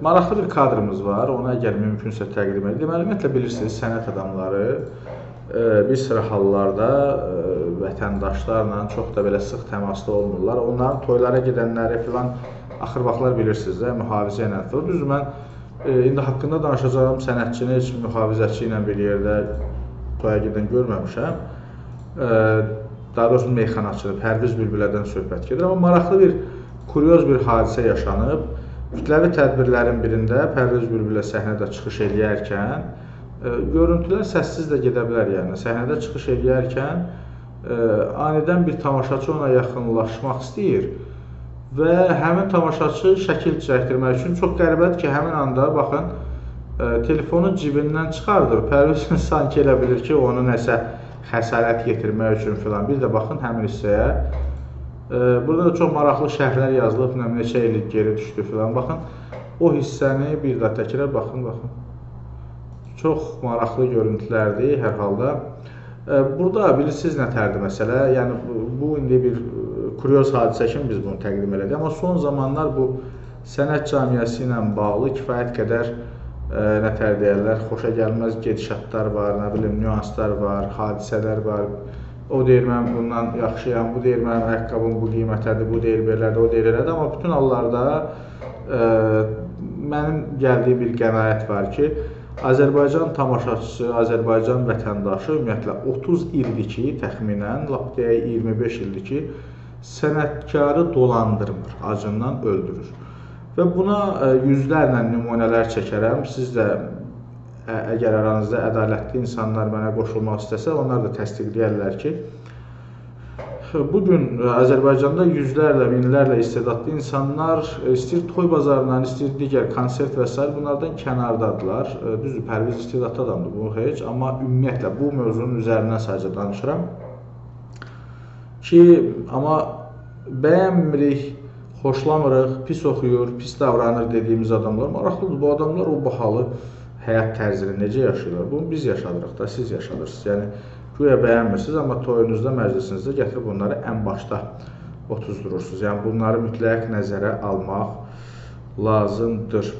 Maraqlı bir kadrımız var, onu əgər mümkünsə təqdim edir. Ümumiyyətlə bilirsiniz, sənət adamları bir sıra hallarda vətəndaşlarla çox da belə sıx təmasda olmurlar. Onların toylara gedənləri filan axır vaxtlar bilirsiniz də, mühafizə ilə filan. Düzdür, mən indi haqqında danışacağım sənətçini heç mühafizəçi ilə bir yerdə toya gedən görməmişəm. Daha doğrusu meyxanaçıdır, Pərviz Bülbülədən söhbət gedir. Amma maraqlı bir, kuryoz bir hadisə yaşanıb. Kütləvi tədbirlərin birində Pərviz Bülbülə səhnədə çıxış edərkən, görüntülər səssiz də gedə bilər, yəni səhnədə çıxış edərkən anidən bir tamaşaçı ona yaxınlaşmaq istəyir və həmin tamaşaçı şəkil çəkdirmək üçün çox qəribədir ki, həmin anda baxın, telefonu cibindən çıxardır. Pərviz sanki elə bilir ki, onu nəsə xəsarət yetirmək üçün filan. Bir də baxın həmin hissəyə. Burada da çox maraqlı şərhlər yazılıb, neçə illik geri düşdü filan. Baxın, o hissəni bir daha təkrar baxın. Çox maraqlı görüntülərdir hər halda. Burada bilirsiniz nətərdir məsələ? Yəni, bu indi bir kuryoz hadisə kimi biz bunu təqdim elədik. Amma son zamanlar bu sənət camiyyəsi ilə bağlı kifayət qədər nətər deyərlər, xoşa gəlməz gedişatlar var, nə bilim, nüanslar var, hadisələr var. O deyir, mən bundan yaxşıyam, bu deyir, mənim ayaqqabım bu qiymətədir, bu deyir, belədir, o deyir, elədir. Amma bütün hallarda mənim gəldiyi bir qənaət var ki, Azərbaycan tamaşaçısı, Azərbaycan vətəndaşı ümumiyyətlə 30 ildir ki, təxminən, lap deyək 25 ildir ki, sənətkarı dolandırmır, acından öldürür. Və buna yüzlərlə nümunələr çəkərəm. Siz də əgər aranızda ədalətli insanlar mənə qoşulmaq istəsə, onlar da təsdiqləyərlər ki, bugün Azərbaycanda yüzlərlə, minlərlə istedadlı insanlar istəyir toy bazarından, istəyir digər konsert və s. bunlardan kənardadırlar. Düzdür, Pərviz istedadlı adamdır, bu heç. Amma ümumiyyətlə bu mövzunun üzərindən sadəcə danışıram ki, amma bəyənmirik, xoşlamırıq, pis oxuyur, pis davranır dediyimiz adamlar maraqlıdır. Bu adamlar o bahalı həyat tərzini necə yaşayırlar? Bunu biz yaşadırıq da, siz yaşadırsınız. Yəni, güya bəyənmirsiniz, amma toyunuzda, məclisinizdə gətirib bunları ən başda otuzdurursunuz. Yəni, bunları mütləq nəzərə almaq lazımdır.